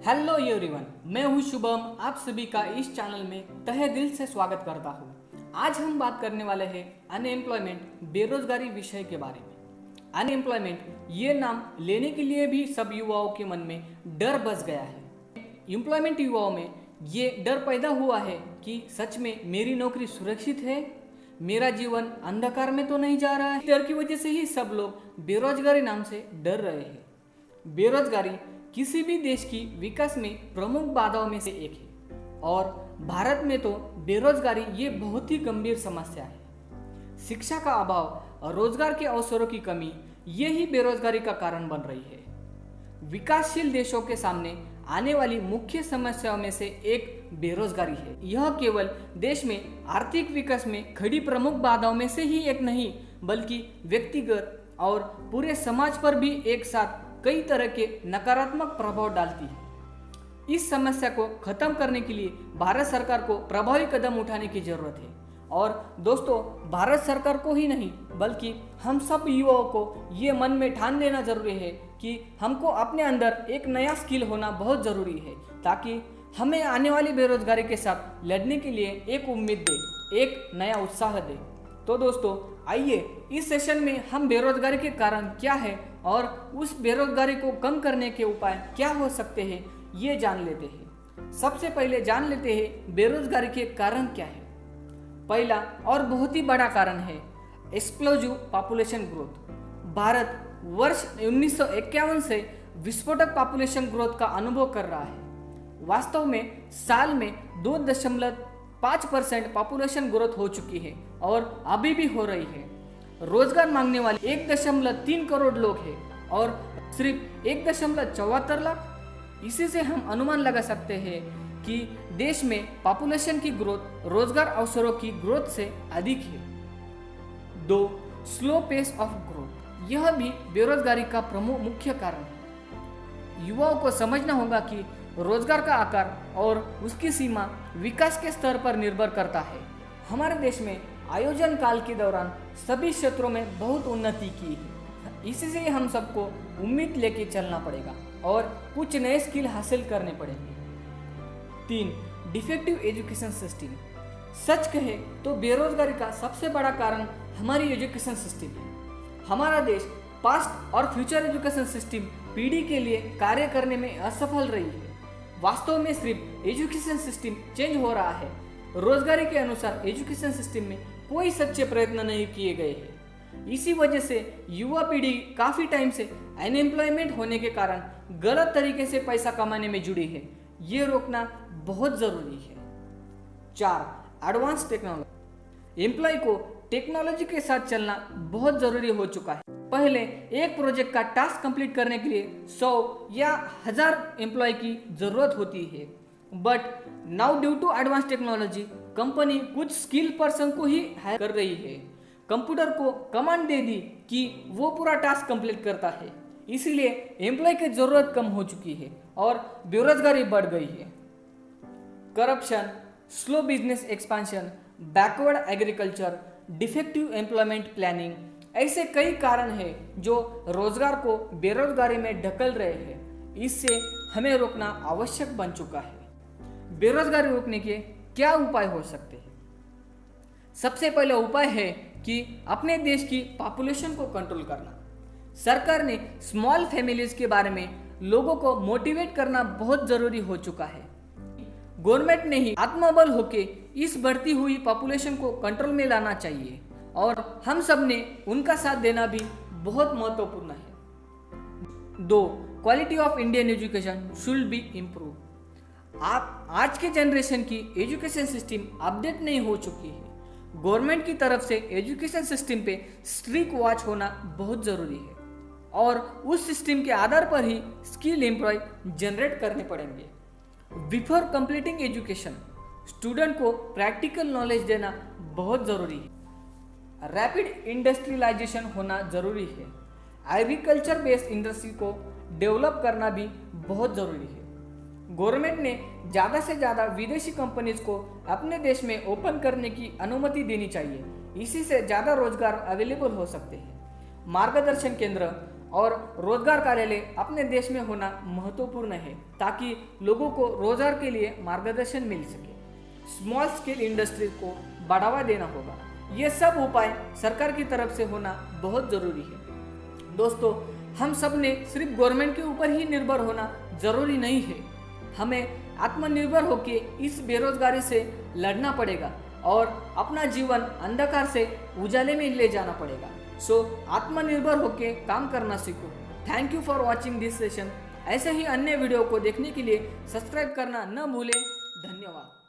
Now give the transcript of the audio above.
Hello everyone, मैं हूं शुभम। आप सभी का इस चैनल में तहे दिल से स्वागत करता हूं। आज हम बात करने वाले हैं अनएम्प्लॉयमेंट, बेरोजगारी विषय के बारे में। अनएम्प्लॉयमेंट ये नाम लेने के लिए भी सब युवाओं के मन में डर बस गया है। एम्प्लॉयमेंट युवाओं में ये डर पैदा हुआ है कि सच में मेरी नौकरी सुरक्षित है, मेरा जीवन अंधकार में तो नहीं जा रहा है। डर की वजह से ही सब लोग बेरोजगारी नाम से डर रहे हैं। बेरोजगारी किसी भी देश की विकास में प्रमुख बाधाओं में से एक है और भारत में तो बेरोजगारी ये बहुत ही गंभीर समस्या है। शिक्षा का अभाव और रोजगार के अवसरों की कमी यही बेरोजगारी का कारण बन रही है। विकासशील देशों के सामने आने वाली मुख्य समस्याओं में से एक बेरोजगारी है। यह केवल देश में आर्थिक विकास में खड़ी प्रमुख बाधाओं में से ही एक नहीं, बल्कि व्यक्तिगत और पूरे समाज पर भी एक साथ कई तरह के नकारात्मक प्रभाव डालती है। इस समस्या को खत्म करने के लिए भारत सरकार को प्रभावी कदम उठाने की जरूरत है। और दोस्तों, भारत सरकार को ही नहीं बल्कि हम सब युवाओं को ये मन में ठान लेना जरूरी है कि हमको अपने अंदर एक नया स्किल होना बहुत जरूरी है, ताकि हमें आने वाली बेरोजगारी के साथ लड़ने के लिए एक उम्मीद दे, एक नया उत्साह दे। तो दोस्तों, आइए इस सेशन में हम बेरोजगारी के कारण क्या है और उस बेरोजगारी को कम करने के उपाय क्या हो सकते हैं ये जान लेते हैं। सबसे पहले जान लेते हैं बेरोजगारी के कारण क्या है। पहला और बहुत ही बड़ा कारण है एक्सप्लोजिव पॉपुलेशन ग्रोथ। भारत वर्ष 1951 से विस्फोटक पॉपुलेशन ग्रोथ का अनुभव कर रहा है। वास्तव में साल में 2.5% पॉपुलेशन ग्रोथ हो चुकी है और अभी भी हो रही है। रोजगार मांगने वाले 1.3 करोड़ लोग हैं और सिर्फ 1.74 लाख। इसी से हम अनुमान लगा सकते हैं कि देश में पॉपुलेशन की ग्रोथ रोजगार अवसरों की ग्रोथ से अधिक है। 2. Slow pace of growth. यह भी बेरोजगारी का प्रमुख मुख्य कारण है। युवाओं को समझना होगा कि रोजगार का आकार और उसकी सीमा विकास के स्तर पर निर्भर करता है। हमारे देश में आयोजन काल के दौरान सभी क्षेत्रों में बहुत उन्नति की है। इसी से हम सबको उम्मीद लेके चलना पड़ेगा और कुछ नए स्किल हासिल करने पड़ेंगे। 3. Defective education system. सच कहे तो बेरोजगारी का सबसे बड़ा कारण हमारी एजुकेशन सिस्टम है। हमारा देश पास्ट और फ्यूचर एजुकेशन सिस्टम पीढ़ी के लिए कार्य करने में असफल रही है। वास्तव में सिर्फ एजुकेशन सिस्टम चेंज हो रहा है, रोजगारी के अनुसार एजुकेशन सिस्टम में कोई सच्चे प्रयत्न नहीं किए गए हैं। इसी वजह से युवा पीढ़ी काफी टाइम से अनएम्प्लॉयमेंट होने के कारण गलत तरीके से पैसा कमाने में जुड़ी है। ये रोकना बहुत जरूरी है। 4. Advance technology. एम्प्लॉय को टेक्नोलॉजी के साथ चलना बहुत जरूरी हो चुका है। पहले एक प्रोजेक्ट का टास्क कंप्लीट करने के लिए 100 या 1000 एम्प्लॉय की जरूरत होती है, but now due to advance technology company कुछ स्किल पर्सन को ही हायर कर रही है। कंप्यूटर को कमांड दे दी कि वो पूरा टास्क कंप्लीट करता है। इसीलिए एम्प्लॉय की जरूरत कम हो चुकी है और बेरोजगारी बढ़ गई है। Corruption, slow business expansion, backward agriculture, defective employment planning, ऐसे कई कारण हैं जो रोजगार को बेरोजगारी में ढकेल रहे हैं। इससे हमें रोकना आवश्यक बन चुका है। बेरोजगारी रोकने के क्या उपाय हो सकते हैं? सबसे पहला उपाय है कि अपने देश की पॉपुलेशन को कंट्रोल करना। सरकार ने स्मॉल फैमिलीज के बारे में लोगों को मोटिवेट करना बहुत जरूरी हो चुका है। गवर्नमेंट ने ही आत्मबल होके इस बढ़ती हुई पॉपुलेशन को कंट्रोल में लाना चाहिए और हम सब ने उनका साथ देना भी बहुत महत्वपूर्ण है। 2. Quality of Indian education should be improve. आज के जनरेशन की एजुकेशन सिस्टम अपडेट नहीं हो चुकी है। गवर्नमेंट की तरफ से एजुकेशन सिस्टम पे स्ट्रिक्ट वॉच होना बहुत जरूरी है और उस सिस्टम के आधार पर ही स्किल एम्प्लॉय जनरेट करने पड़ेंगे। बिफोर कंप्लीटिंग एजुकेशन स्टूडेंट को प्रैक्टिकल नॉलेज देना बहुत जरूरी है। रैपिड इंडस्ट्रियलाइजेशन होना जरूरी है। एग्रीकल्चर बेस्ड इंडस्ट्री को डेवलप करना भी बहुत जरूरी है। गवर्नमेंट ने ज़्यादा से ज़्यादा विदेशी कंपनीज को अपने देश में ओपन करने की अनुमति देनी चाहिए। इसी से ज़्यादा रोजगार अवेलेबल हो सकते हैं। मार्गदर्शन केंद्र और रोजगार कार्यालय अपने देश में होना महत्वपूर्ण है ताकि लोगों को रोजगार के लिए मार्गदर्शन मिल सके। स्मॉल स्केल इंडस्ट्री को बढ़ावा देना होगा। ये सब उपाय सरकार की तरफ से होना बहुत जरूरी है। दोस्तों, हम सब ने सिर्फ गवर्नमेंट के ऊपर ही निर्भर होना जरूरी नहीं है। हमें आत्मनिर्भर होकर इस बेरोजगारी से लड़ना पड़ेगा और अपना जीवन अंधकार से उजाले में ले जाना पड़ेगा। सो आत्मनिर्भर होकर काम करना सीखो। Thank you for watching this session. ऐसे ही अन्य वीडियो को देखने के लिए सब्सक्राइब करना न भूलें। धन्यवाद।